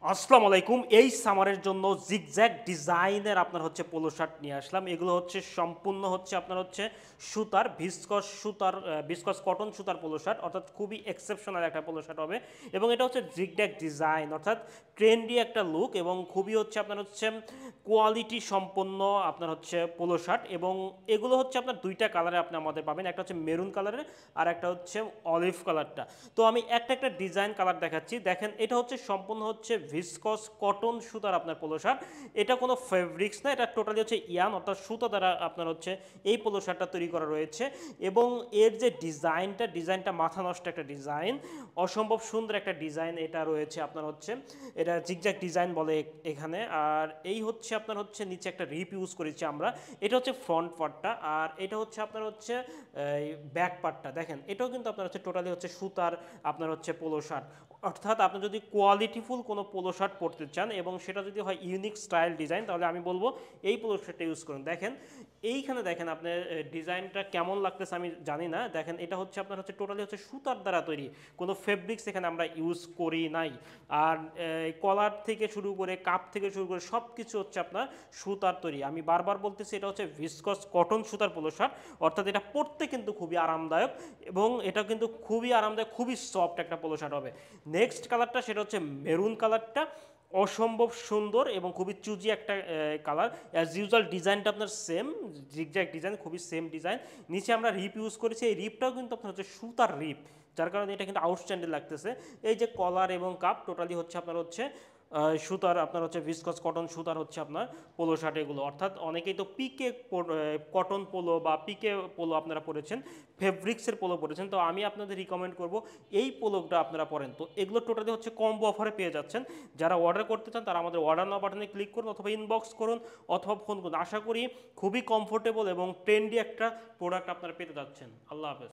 আসসালামু আলাইকুম। এই সামারের জন্য জিগজ্যাগ ডিজাইনের আপনার হচ্ছে পোলো শার্ট নিয়ে আসলাম। এগুলো হচ্ছে সম্পূর্ণ হচ্ছে আপনার হচ্ছে সুতার ভিসকস কটন সুতার পোলো শার্ট, অর্থাৎ খুবই এক্সেপশনাল একটা পোলো শার্ট হবে। এবং এটা হচ্ছে জিগজ্যাগ ডিজাইন, অর্থাৎ ট্রেন্ডি একটা লুক এবং খুবই হচ্ছে আপনার হচ্ছে কোয়ালিটি সম্পন্ন আপনার হচ্ছে পোলো শার্ট। এবং এগুলো হচ্ছে আপনার দুইটা কালারে আপনি আমাদের পাবেন, একটা হচ্ছে মেরুন কালারের আর একটা হচ্ছে অলিভ কালারটা। তো আমি একটা একটা ডিজাইন কালার দেখাচ্ছি। দেখেন, এটা হচ্ছে সম্পূর্ণ হচ্ছে ভিসকস কটন সুতার আপনার পোলো শার্ট। এটা কোনো ফেব্রিক্স না, এটা টোটালি হচ্ছে ইয়ান অর্থাৎ সুতা দ্বারা আপনার হচ্ছে এই পোলো শার্টটা তৈরি করা রয়েছে। এবং এর যে ডিজাইনটা মাথা নষ্ট একটা ডিজাইন, অসম্ভব সুন্দর একটা ডিজাইন এটা রয়েছে আপনার হচ্ছে। এটা জিগজ্যাগ ডিজাইন বলে এখানে। আর এই হচ্ছে আপনার হচ্ছে নিচে একটা রিপ ইউজ করেছি আমরা। এটা হচ্ছে ফ্রন্ট পার্টটা, আর এটা হচ্ছে আপনার হচ্ছে ব্যাক পার্টটা। দেখেন, এটাও কিন্তু আপনার হচ্ছে টোটালি হচ্ছে সুতার আপনার হচ্ছে পোলো শার্ট। অর্থাৎ আপনি যদি কোয়ালিটিফুল কোনো পোলো শার্ট পরতে চান এবং সেটা যদি হয় ইউনিক স্টাইল ডিজাইন, তাহলে আমি বলবো এই পোলো শার্টটা ইউজ করুন। দেখেন, এইখানে দেখেন আপনার ডিজাইনটা কেমন লাগতেছে আমি জানি না। দেখেন, এটা হচ্ছে আপনার হচ্ছে টোটালি হচ্ছে সুতার দ্বারা তৈরি, কোনো ফেব্রিক্স এখানে আমরা ইউজ করি নাই। আর কলার থেকে শুরু করে কাপ থেকে শুরু করে সব কিছু হচ্ছে আপনার সুতার তৈরি। আমি বারবার বলতেছি, এটা হচ্ছে ভিসকস কটন সুতার পোলো শার্ট, অর্থাৎ এটা পরতে কিন্তু খুবই আরামদায়ক এবং এটা কিন্তু খুবই আরামদায়ক, খুবই সফট একটা পোলো শার্ট হবে। নেক্সট কালারটা সেটা হচ্ছে মেরুন কালারটা, অসম্ভব সুন্দর এবং খুবই চুজি একটা কালার। অ্যাজ ইউজুয়াল ডিজাইনটা আপনার সেম, জিগজ্যাগ ডিজাইন, খুবই সেম ডিজাইন। নিচে আমরা রিপ ইউজ করেছি, এই রিপটাও কিন্তু আপনার হচ্ছে সুতার রিপ, যার কারণে এটা কিন্তু আউটস্ট্যান্ডিং লাগতেছে। এই যে কলার এবং কাপ টোটালি হচ্ছে আপনার হচ্ছে সুতার আপনার হচ্ছে ভিসকস কটন সুতার হচ্ছে আপনার পোলো শার্ট এগুলো। অর্থাৎ অনেকেই তো পিকে কটন পোলো বা পিকে পোলো আপনারা পরেছেন, ফেব্রিক্সের পোলো পরেছেন, তো আমি আপনাদের রিকমেন্ড করব এই পোলোটা আপনারা পরেন। তো এগুলো টোটালি হচ্ছে কম্বো অফারে পেয়ে যাচ্ছেন। যারা অর্ডার করতে চান তারা আমাদের অর্ডার নাও বাটনে ক্লিক করুন, অথবা ইনবক্স করুন, অথবা ফোন করুন। আশা করি খুবই কমফোর্টেবল এবং ট্রেন্ডি একটা প্রোডাক্ট আপনারা পেতে যাচ্ছেন। আল্লাহ হাফেজ।